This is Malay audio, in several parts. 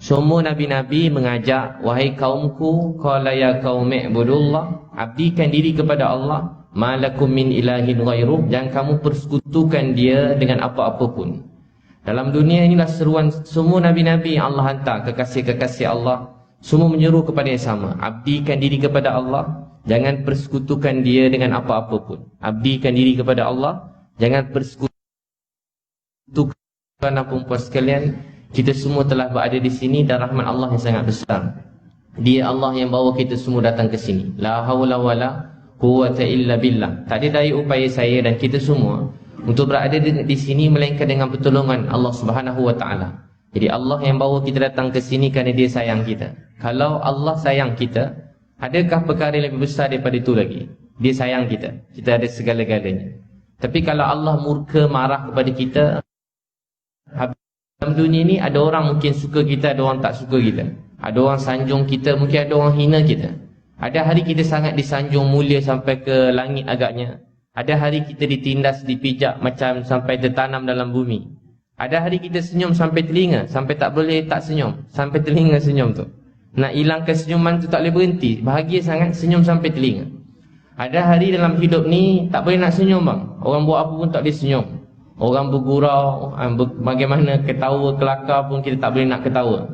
Semua nabi-nabi mengajak, wahai kaumku, qala ya qaumi ibudullah, abdikan diri kepada Allah, malakum min ilahin ghairuh, jangan kamu persekutukan dia dengan apa-apa pun. Dalam dunia inilah seruan semua nabi-nabi yang Allah hantar, kekasih-kekasih Allah, semua menyeru kepada yang sama, abdikan diri kepada Allah, jangan persekutukan dia dengan apa-apa pun. Abdikan diri kepada Allah, jangan persekutukan. Tuan-tuan sekalian, kita semua telah berada di sini dan rahmat Allah yang sangat besar. Dia Allah yang bawa kita semua datang ke sini. La haula wala quwwata illa billah. Tak ada daya upaya saya dan kita semua untuk berada di sini melainkan dengan pertolongan Allah Subhanahu wa taala. Jadi Allah yang bawa kita datang ke sini kerana dia sayang kita. Kalau Allah sayang kita, adakah perkara yang lebih besar daripada itu lagi? Dia sayang kita. Kita ada segala-galanya. Tapi kalau Allah murka marah kepada kita, dalam dunia ni ada orang mungkin suka kita, ada orang tak suka kita. Ada orang sanjung kita, mungkin ada orang hina kita. Ada hari kita sangat disanjung mulia sampai ke langit agaknya. Ada hari kita ditindas, dipijak macam sampai tertanam dalam bumi. Ada hari kita senyum sampai telinga, sampai tak boleh tak senyum, sampai telinga senyum tu. Nak hilangkan senyuman tu tak boleh berhenti, bahagia sangat senyum sampai telinga. Ada hari dalam hidup ni tak boleh nak senyum bang. Orang buat apa pun tak boleh senyum. Orang bergurau, bagaimana ketawa, kelakar pun kita tak boleh nak ketawa.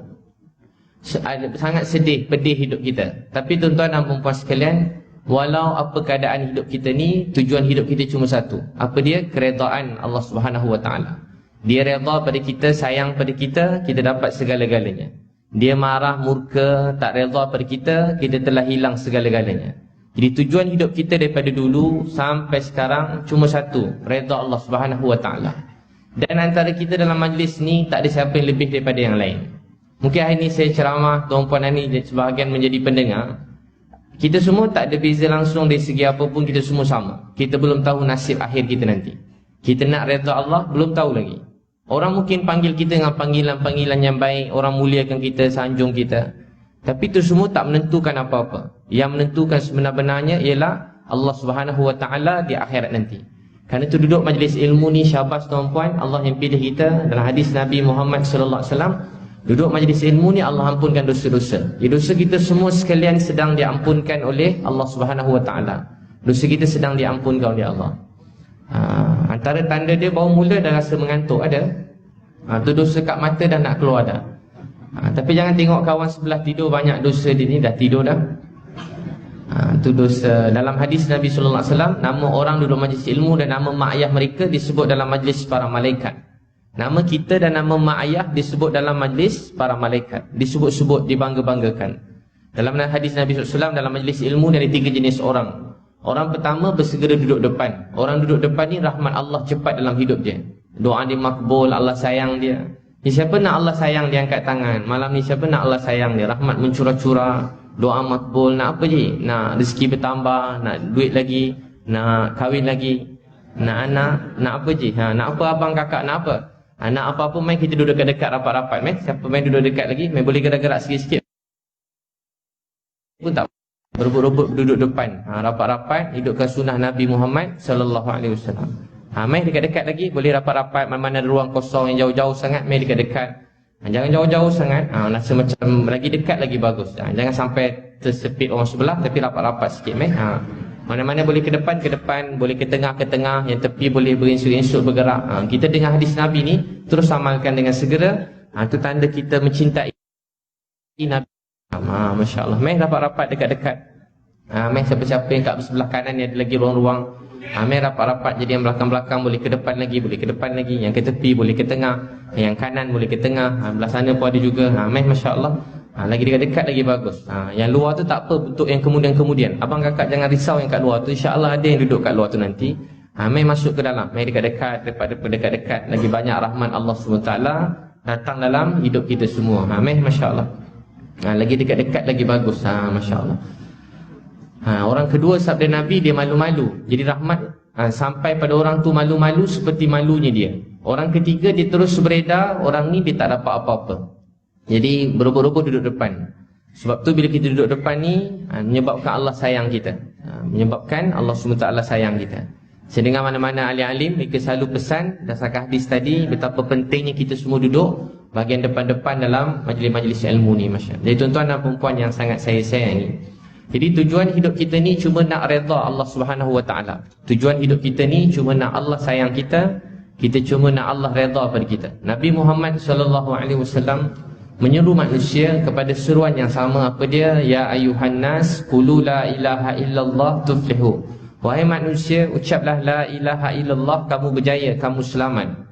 Sangat sedih, pedih hidup kita. Tapi tuan-tuan dan puan-puan sekalian, walau apa keadaan hidup kita ni, tujuan hidup kita cuma satu. Apa dia? Keredaan Allah Subhanahu wa taala. Dia redha pada kita, sayang pada kita, kita dapat segala-galanya. Dia marah, murka, tak redha pada kita, kita telah hilang segala-galanya. Jadi tujuan hidup kita daripada dulu sampai sekarang cuma satu, redha Allah Subhanahu wa taala. Dan antara kita dalam majlis ni tak ada siapa yang lebih daripada yang lain. Mungkin hari ni saya ceramah, tuan-puan ni sebahagian menjadi pendengar. Kita semua tak ada beza langsung dari segi apa pun, kita semua sama. Kita belum tahu nasib akhir kita nanti. Kita nak redha Allah, belum tahu lagi. Orang mungkin panggil kita dengan panggilan-panggilan yang baik, orang muliakan kita, sanjung kita. Tapi itu semua tak menentukan apa-apa. Yang menentukan sebenar-benarnya ialah Allah Subhanahu wa taala di akhirat nanti. Kerana itu duduk majlis ilmu ni syabas tuan-puan, Allah yang pilih kita. Dalam hadis Nabi Muhammad sallallahu alaihi wasallam, duduk majlis ilmu ni Allah ampunkan dosa-dosa. Dosa kita semua sekalian sedang diampunkan oleh Allah Subhanahu wa taala. Dosa kita sedang diampunkan oleh Allah. Antara tanda dia baru mula dah rasa mengantuk ada. Tu dosa kat mata dah nak keluar dah. Tapi jangan tengok kawan sebelah tidur banyak dosa dia ni, dah tidur dah. Itu dosa. Dalam hadis Nabi sallallahu alaihi wasallam, nama orang duduk majlis ilmu dan nama mak ayah mereka disebut dalam majlis para malaikat. Nama kita dan nama mak ayah disebut dalam majlis para malaikat. Disebut-sebut, dibangga-banggakan. Dalam hadis Nabi sallallahu alaihi wasallam, dalam majlis ilmu ada 3 jenis orang. Orang pertama bersegera duduk depan. Orang duduk depan ni rahmat Allah cepat dalam hidup dia. Doa dia makbul, Allah sayang dia. Siapa nak Allah sayang dia angkat tangan. Malam ni siapa nak Allah sayang dia, rahmat mencurah-curah, doa makbul. Nak apa je? Nak rezeki bertambah, nak duit lagi, nak kahwin lagi, nak anak, nak apa je? Nak apa abang kakak, nak apa? Nak apa-apa main kita duduk dekat-dekat rapat-rapat. Siapa main duduk dekat lagi, main boleh gerak-gerak sikit-sikit pun tak. Berebut-rebut duduk depan. Rapat-rapat hidupkan sunnah Nabi Muhammad sallallahu alaihi wasallam. Main dekat-dekat lagi, boleh rapat-rapat, mana-mana ada ruang kosong yang jauh-jauh sangat, main dekat-dekat. Jangan jauh-jauh sangat, rasa macam lagi dekat lagi bagus. Jangan sampai tersepit orang sebelah, tapi rapat-rapat sikit main. Mana-mana boleh ke depan, boleh ke tengah, yang tepi boleh berinsut-insut bergerak. Kita dengar hadis Nabi ni, terus amalkan dengan segera. Itu tanda kita mencintai Nabi. Masya Allah, main rapat-rapat dekat-dekat. Main siapa-siapa yang kat sebelah kanan ni ada lagi ruang-ruang. Main rapat-rapat, jadi yang belakang-belakang boleh ke depan lagi, boleh ke depan lagi. Yang ke tepi boleh ke tengah, yang kanan boleh ke tengah. Belah sana pun ada juga. Main Masya Allah. Lagi dekat-dekat lagi bagus. Yang luar tu tak apa bentuk yang kemudian-kemudian. Abang kakak jangan risau yang kat luar tu, insya-Allah ada yang duduk kat luar tu nanti. Main masuk ke dalam, main dekat-dekat, daripada dekat-dekat. Lagi banyak rahmat Allah SWT datang dalam hidup kita semua. Main Masya Allah. Lagi dekat-dekat lagi bagus. Masya Allah. Orang kedua sabda Nabi, dia malu-malu. Jadi rahmat sampai pada orang tu malu-malu seperti malunya dia. Orang ketiga dia terus beredar, orang ni dia tak dapat apa-apa. Jadi berebut-rebut duduk depan. Sebab tu bila kita duduk depan ni, menyebabkan Allah sayang kita. Menyebabkan Allah SWT sayang kita. Saya dengar mana-mana alim-alim, mereka selalu pesan, dasarkan hadis tadi, betapa pentingnya kita semua duduk bahagian depan-depan dalam majlis-majlis ilmu ni, Masya Allah. Jadi tuan-tuan dan perempuan yang sangat saya sayangi, jadi tujuan hidup kita ni cuma nak redha Allah Subhanahu Wa Taala. Tujuan hidup kita ni cuma nak Allah sayang kita, kita cuma nak Allah redha pada kita. Nabi Muhammad SAW menyeru manusia kepada seruan yang sama. Apa dia? Ya ayuhan nas qulu la ilaha illallah tuflihu. Wahai manusia, ucaplah la ilaha illallah, kamu berjaya, kamu selamat.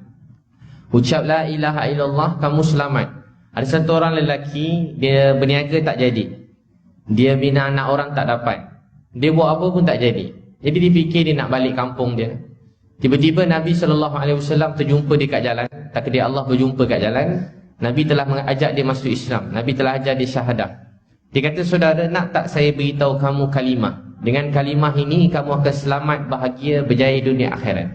Ucap la ilaha illallah, kamu selamat. Ada satu orang lelaki, dia berniaga tak jadi. Dia bina anak orang tak dapat. Dia buat apa pun tak jadi. Jadi dia fikir dia nak balik kampung dia. Tiba-tiba Nabi SAW terjumpa dia kat jalan. Takdir Allah berjumpa kat jalan. Nabi telah mengajak dia masuk Islam. Nabi telah ajar dia syahadah. Dia kata, saudara, nak tak saya beritahu kamu kalimah? Dengan kalimah ini kamu akan selamat, bahagia, berjaya dunia akhirat.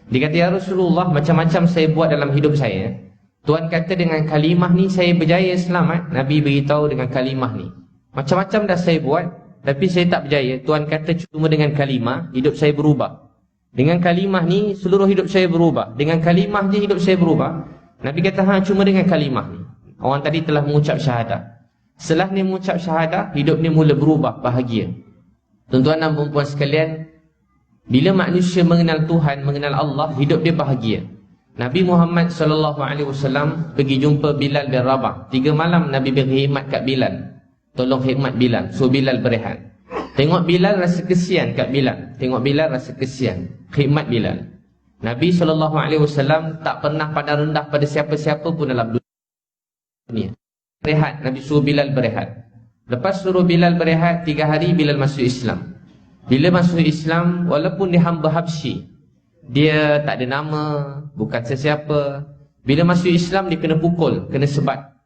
Dia kata, ya Rasulullah, macam-macam saya buat dalam hidup saya. Tuan kata dengan kalimah ni saya berjaya selamat. Nabi beritahu dengan kalimah ni. Macam-macam dah saya buat, tapi saya tak berjaya. Tuan kata cuma dengan kalimah hidup saya berubah. Dengan kalimah ni seluruh hidup saya berubah. Dengan kalimah je hidup saya berubah. Nabi kata, cuma dengan kalimah ni. Orang tadi telah mengucap syahadah. Setelah ni mengucap syahadah, hidup ni mula berubah, bahagia. Tuan-tuan dan perempuan sekalian, bila manusia mengenal Tuhan, mengenal Allah, hidup dia bahagia. Nabi Muhammad SAW pergi jumpa Bilal bin Rabah. 3 malam Nabi beri khidmat kat Bilal. Tolong khidmat Bilal. So Bilal berehat. Tengok Bilal rasa kesian kat Bilal. Tengok Bilal rasa kesian. Khidmat Bilal. Nabi SAW tak pernah pandang rendah pada siapa-siapa pun dalam dunia. Berehat. Nabi suruh Bilal berehat. Lepas suruh Bilal berehat 3 hari, Bilal masuk Islam. Bila masuk Islam, walaupun dia hamba Habsyi, dia tak ada nama, bukan sesiapa. Bila masuk Islam, dia kena pukul, kena sebat,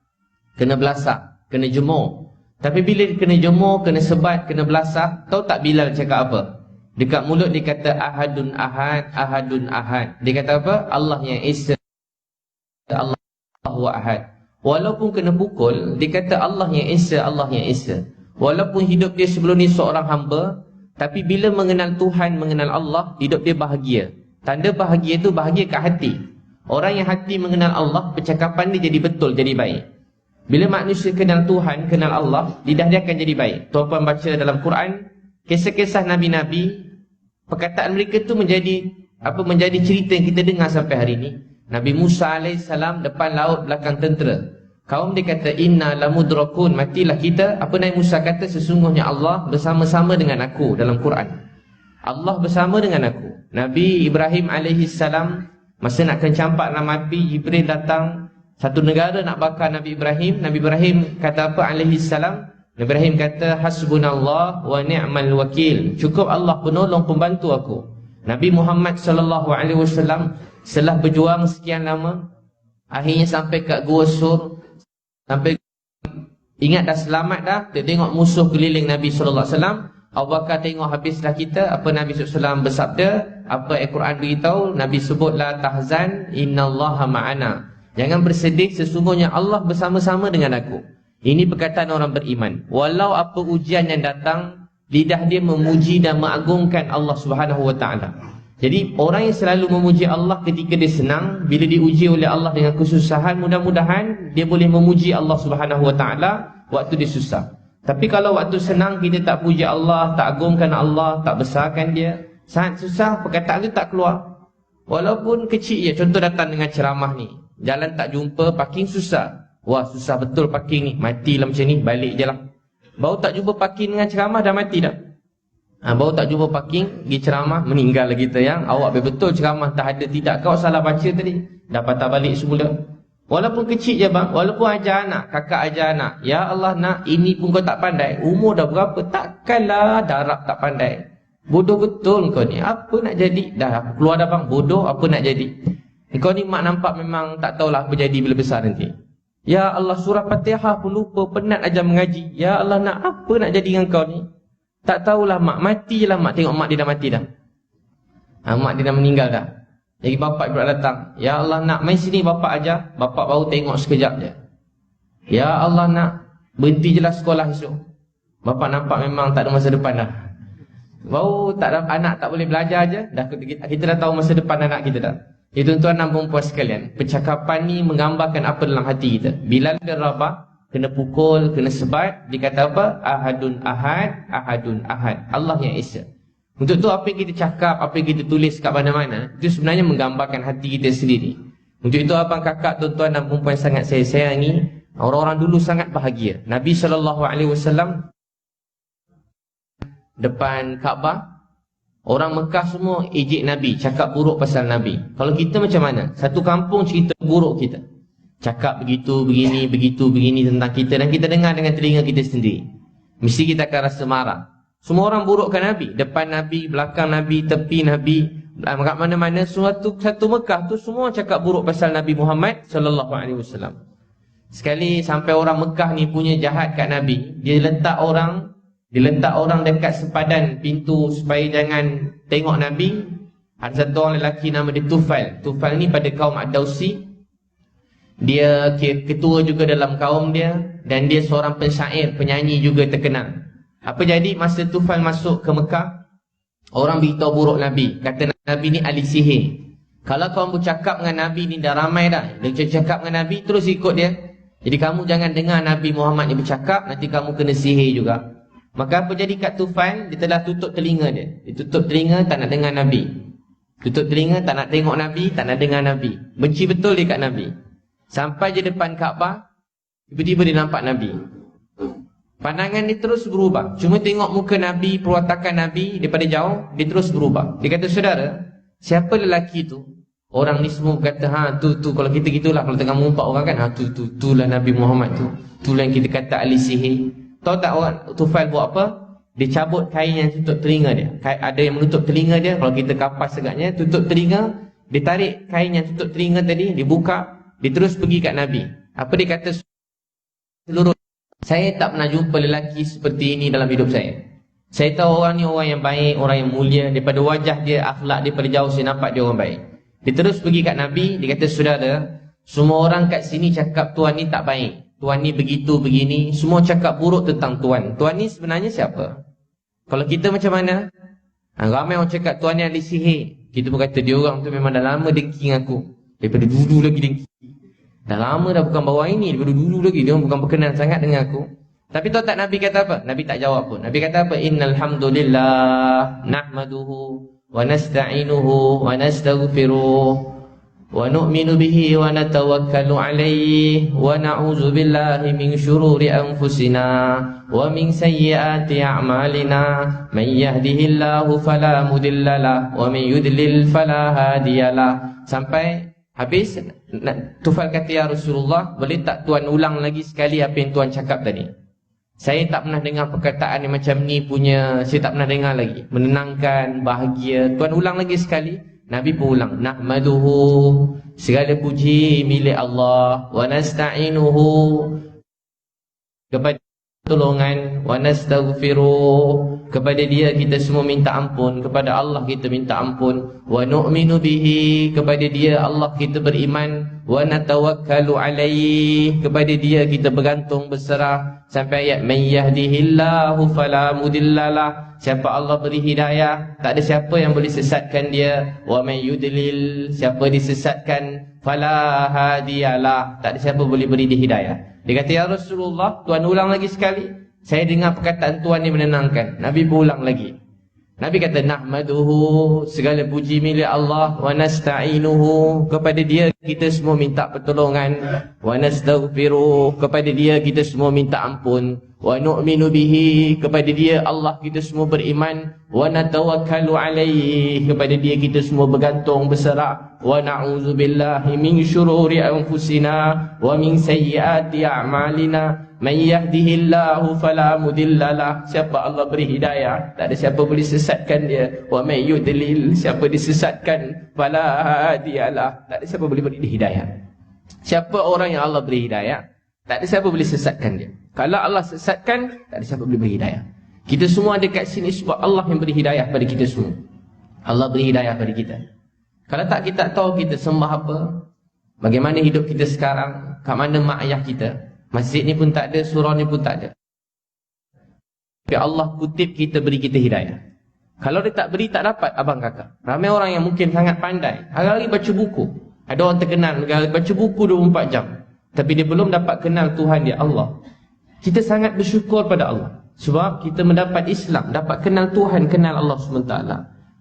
kena belasah, kena jemur. Tapi bila dia kena jemur, kena sebat, kena belasah, tahu tak Bilal cakap apa? Dekat mulut dia kata ahadun ahad, ahadun ahad. Dia kata apa? Allah yang Esa, Allahu ahad. Walaupun kena pukul, dia kata Allah yang Esa, Allah yang Esa. Walaupun hidup dia sebelum ni seorang hamba, tapi bila mengenal Tuhan, mengenal Allah, hidup dia bahagia. Tanda bahagia itu bahagia kat hati. Orang yang hati mengenal Allah, percakapan dia jadi betul, jadi baik. Bila manusia kenal Tuhan, kenal Allah, lidah dia akan jadi baik. Tuan-tuan baca dalam Quran, kisah-kisah Nabi-Nabi, perkataan mereka tu menjadi cerita yang kita dengar sampai hari ini. Nabi Musa AS depan laut, belakang tentera. Kaum dia kata, inna lamudrakun, matilah kita. Apa Nabi Musa kata? Sesungguhnya Allah bersama-sama dengan aku dalam Quran. Allah bersama dengan aku. Nabi Ibrahim AS masa nak kencampak dalam api, Jibril datang. Satu negara nak bakar Nabi Ibrahim. Nabi Ibrahim kata apa AS? Nabi Ibrahim kata, hasbunallah wa ni'mal wakil. Cukup Allah penolong pembantu aku. Nabi Muhammad SAW setelah berjuang sekian lama, akhirnya sampai kat Gua Sur. Sampai ingat dah selamat dah. Dia tengok musuh keliling Nabi SAW. Abu Bakar tengok habislah kita. Apa Nabi SAW bersabda? Apa Al-Quran beritahu? Nabi sebut, la tahzan innallaha ma'ana. Jangan bersedih, sesungguhnya Allah bersama-sama dengan aku. Ini perkataan orang beriman. Walau apa ujian yang datang, lidah dia memuji dan mengagungkan Allah Subhanahu Wa Taala. Jadi orang yang selalu memuji Allah ketika dia senang, bila diuji oleh Allah dengan kesusahan, mudah-mudahan dia boleh memuji Allah Subhanahu Wa Taala waktu dia susah. Tapi kalau waktu senang kita tak puji Allah, tak agungkan Allah, tak besarkan dia, saat susah perkataan itu tak keluar. Walaupun kecil je. Contoh datang dengan ceramah ni, jalan tak jumpa, parking susah. Wah, susah betul parking ni, matilah macam ni, balik je lah. Baru tak jumpa parking dengan ceramah dah mati dah. Baru tak jumpa parking, pergi ceramah, meninggal lagi kita yang awak betul ceramah tak ada tidak, kau salah baca tadi, dah patah balik semula. Walaupun kecil je bang, walaupun ajar anak, kakak ajar anak, ya Allah nak, ini pun kau tak pandai, umur dah berapa, takkanlah darab tak pandai. Bodoh betul kau ni, apa nak jadi? Dah keluar dah bang, bodoh apa nak jadi? Kau ni mak nampak memang tak tahulah apa jadi bila besar nanti. Ya Allah, surah Fatihah pun lupa, penat ajar mengaji. Ya Allah nak, apa nak jadi dengan kau ni? Tak tahulah mak, mati je lah mak. Tengok mak dia dah mati dah. Mak dia dah meninggal dah. Jadi bapak pula datang. Ya Allah nak, main sini bapak ajar. Bapak baru tengok sekejap je. Ya Allah nak, berhenti je lah sekolah esok. Bapak nampak memang tak ada masa depan dah. Baru tak ada, anak tak boleh belajar je, dah kita dah tahu masa depan anak kita dah. Ya tuan-tuan dan puan sekalian, percakapan ni menggambarkan apa dalam hati kita. Bilal bin Rabah kena pukul, kena sebat, dia kata apa? Ahadun ahad, ahadun ahad. Allah yang Esa. Untuk tu apa yang kita cakap, apa yang kita tulis kat mana-mana, itu sebenarnya menggambarkan hati kita sendiri. Untuk itu abang kakak, tuan-tuan dan perempuan sangat saya sayangi, orang-orang dulu sangat bahagia. Nabi SAW depan Kaabah, orang Mekah semua ejek Nabi, cakap buruk pasal Nabi. Kalau kita macam mana? Satu kampung cerita buruk kita, cakap begitu, begini tentang kita, dan kita dengar dengan telinga kita sendiri. Mesti kita akan rasa marah. Semua orang burukkan Nabi, depan Nabi, belakang Nabi, tepi Nabi, kat mana-mana, satu Mekah tu semua cakap buruk pasal Nabi Muhammad SAW. Sekali sampai orang Mekah ni punya jahat kat Nabi, dia letak orang dekat sepadan pintu supaya jangan tengok Nabi. Ada satu orang lelaki nama dia Tufail. Tufail ni pada kaum Ad-Dausi, dia ketua juga dalam kaum dia, dan dia seorang pensyair, penyanyi juga terkenal. Apa jadi masa Tufail masuk ke Mekah, orang beritahu buruk Nabi, kata Nabi ni ahli sihir. Kalau kamu bercakap dengan Nabi ni dah ramai dah, dia cakap dengan Nabi terus ikut dia. Jadi kamu jangan dengar Nabi Muhammad ni bercakap, nanti kamu kena sihir juga. Maka apa jadi kat Tufail, dia telah tutup telinga dia. Dia tutup telinga, tak nak dengar Nabi. Tutup telinga, tak nak tengok Nabi, tak nak dengar Nabi. Benci betul dia kat Nabi. Sampai je depan Kaabah, tiba-tiba dia nampak Nabi. Pandangan dia terus berubah. Cuma tengok muka Nabi, perwatakan Nabi daripada jauh, dia terus berubah. Dia kata, saudara, siapa lelaki tu? Orang ni semua berkata, tu kalau kita gitulah, kalau tengah mengumpat orang kan, tu lah Nabi Muhammad tu. Tu lah yang kita kata ahli sihir. Tahu tak orang Tufail buat apa? Dia cabut kain yang tutup telinga dia. Ada yang menutup telinga dia, kalau kita kapas agaknya, tutup telinga, dia tarik kain yang tutup telinga tadi, dia buka, dia terus pergi kat Nabi. Apa dia kata? Seluruh, saya tak pernah jumpa lelaki seperti ini dalam hidup saya. Saya tahu orang ni orang yang baik, orang yang mulia. Daripada wajah dia, akhlak dia, daripada jauh saya nampak dia orang baik. Dia terus pergi kat Nabi, dia kata, saudara, semua orang kat sini cakap Tuhan ni tak baik, Tuhan ni begitu, begini, semua cakap buruk tentang Tuhan. Tuhan ni sebenarnya siapa? Kalau kita macam mana? Ramai orang cakap Tuhan ni ahli sihir. Kita pun kata dia orang tu memang dah lama dengki dengan aku. Daripada dulu lagi dengki. Dah lama dah, bukan baru ini, daripada dulu lagi. Dia orang bukan berkenan sangat dengan aku. Tapi tahu tak Nabi kata apa? Nabi tak jawab pun. Nabi kata apa? Innal hamdulillah nahmaduhu wa nasta'inuhu wa nastaghfiruh wa nu'minu bihi wa natawakkalu alaihi wa na'udzu billahi min syururi anfusina wa min sayyiati a'malina man yahdihillahu fala mudhillalah wa man yudlil fala hadiyalah. Sampai habis. Tufail kata, ya Rasulullah, boleh tak Tuan ulang lagi sekali apa yang Tuan cakap tadi? Saya tak pernah dengar perkataan yang macam ni punya, saya tak pernah dengar lagi. Menenangkan, bahagia. Tuan ulang lagi sekali. Nabi pun ulang. Nahmaduhu, segala puji milik Allah. Wa nasta'inuhu, kepada pertolongan. Wa nastaghfiruh, kepada dia kita semua minta ampun. Kepada Allah kita minta ampun. Wa nu'minu bihi, kepada dia Allah kita beriman. Wa natawakkalu alaihi, kepada dia kita bergantung berserah. Sampai ayat man yahdihillahu fala mudhillalah, siapa Allah beri hidayah, tak ada siapa yang boleh sesatkan dia. Wa man yudlil, siapa disesatkan, fala hadiyalah, tak ada siapa boleh beri dia hidayah. Dia kata, ya Rasulullah, Tuan ulang lagi sekali. Saya dengar perkataan Tuan ni menenangkan. Nabi berulang lagi. Nabi kata, nahmaduhu, segala puji milik Allah. Wa nasta'inuhu, kepada dia kita semua minta pertolongan. Wa nastaghfiruh, kepada dia kita semua minta ampun. Wa nu'minu bihi, kepada dia Allah kita semua beriman. Wa natawakkalu alaihi, kepada dia kita semua bergantung berserah. Wa na'udzu billahi min syururi anfusina wa min sayyiati a'malina. Man yahdihillahu fala mudhillalah, siapa Allah beri hidayah, tak ada siapa boleh sesatkan dia. Wa man yudlil, siapa disesatkan, fala hadiyalah, tak ada siapa boleh beri dia hidayah. Siapa orang yang Allah beri hidayah, tak ada siapa boleh sesatkan dia. Kalau Allah sesatkan, tak ada siapa boleh beri hidayah. Kita semua ada kat sini sebab Allah yang beri hidayah pada kita semua. Allah beri hidayah pada kita. Kalau tak, kita tahu kita sembah apa, bagaimana hidup kita sekarang, kat mana mak ayah kita. Masjid ni pun tak ada, surau ni pun tak ada. Tapi Allah kutip kita, beri kita hidayah. Kalau dia tak beri, tak dapat abang kakak. Ramai orang yang mungkin sangat pandai, hari-hari baca buku. Ada orang terkenal, hari baca buku 24 jam, tapi dia belum dapat kenal Tuhan dia, Allah. Kita sangat bersyukur pada Allah, sebab kita mendapat Islam, dapat kenal Tuhan, kenal Allah SWT.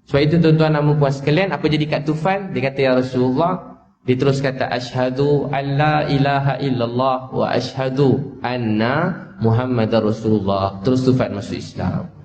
Sebab itu tuan-tuan dan puan sekalian, apa jadi Kak Tufan? Dia kata, ya Rasulullah, dia terus kata, asyhadu an la ilaha illallah wa asyhadu anna Muhammadar Rasulullah. Terus Tufan masuk Islam.